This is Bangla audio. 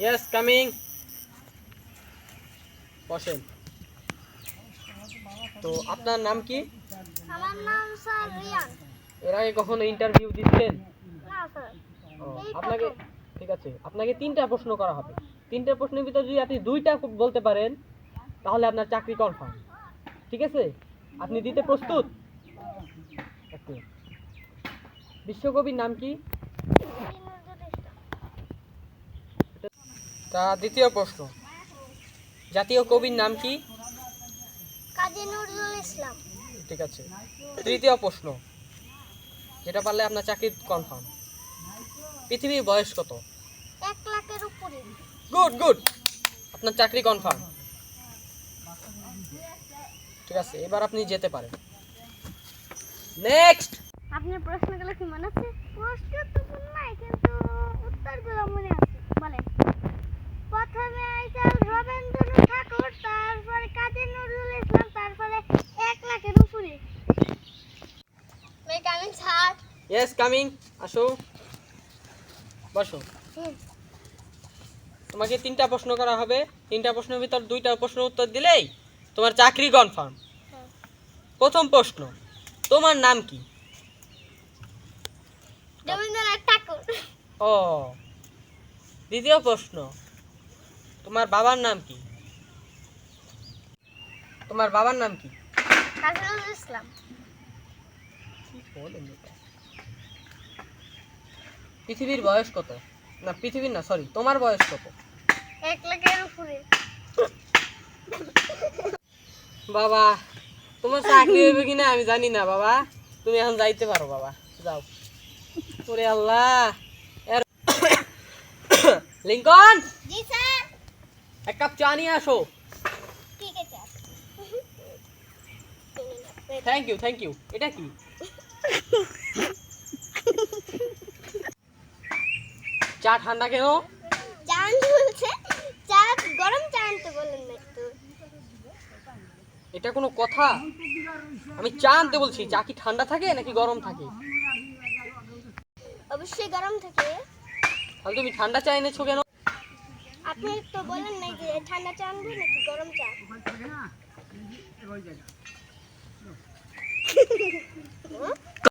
Yes coming. বসেন। তো আপনার নাম কি? আমার নাম স্যার রিয়ান। এর আগে কখনো ইন্টারভিউ দিচ্ছেন? না স্যার। আপনাকে ঠিক আছে, আপনাকে 3টা প্রশ্ন করা হবে। 3টা প্রশ্নের ভিতর যদি আপনি 2টা বলতে পারেন তাহলে আপনার চাকরি কনফার্ম। ঠিক আছে, আপনি দিতে প্রস্তুত? বিশ্বকবির নাম কি? তা দ্বিতীয় প্রশ্ন, জাতীয় কবির নাম কি? কাজী নজরুল ইসলাম। ঠিক আছে। তৃতীয় প্রশ্ন, যেটা পারলে আপনার চাকরি কনফার্ম। পৃথিবীর বয়স কত? 1 লাখের উপরে। গুড গুড, আপনার চাকরি কনফার্ম। ঠিক আছে, এবার আপনি যেতে পারেন। নেক্সট। আপনার প্রশ্নগুলো কি মনে আছে? প্রশ্ন তো মনে নাই, কিন্তু উত্তরগুলো মনে আছে। বলেন। প্রথমে আইতাল রবীন্দ্রনাথ ঠাকুর, তারপরে কাজী নজরুল ইসলাম, তারপরে 1 লাখের উপরে। মে কামিং স্যার? Yes coming. আসো, বসো। তোমাকে 3টা প্রশ্ন করা হবে। 3টা প্রশ্নের ভিতর 2টা প্রশ্নের উত্তর দিলেই তোমার চাকরি কনফার্ম। প্রথম প্রশ্ন, তোমার নাম কি? রবীন্দ্রনাথ ঠাকুর। ও। দ্বিতীয় প্রশ্ন, তোমার বাবার নাম কি? তোমার বাবার নাম কি? কাজী নজরুল ইসলাম। পৃথিবীর বয়স কত? না পৃথিবীর না, সরি, তোমার বয়স কত? 1 লাখের উপরে। বাবা, তোমার চাকরি হবে কিনা আমি জানি না বাবা, তুমি এখন যাইতে পারো বাবা, যাও। ওরে আল্লাহ। লিংকন, জি স্যার। 1 কাপ চা নিয়ে আসো। ঠিক আছে। Thank you thank you. এটা কি? চা ঠান্ডা কেন? চা আনতে বলছে। চা গরম চা আনতে বললেন না একটু? এটা কোনো কথা? আমি চা আনতে বলছি, চা কি ঠান্ডা থাকে নাকি গরম থাকে? অবশ্যই গরম থাকে। তাহলে তুমি ঠান্ডা চা এনেছো কেন? আপনি তো বলেন নাই যে ঠান্ডা চা আনবো নাকি গরম চা।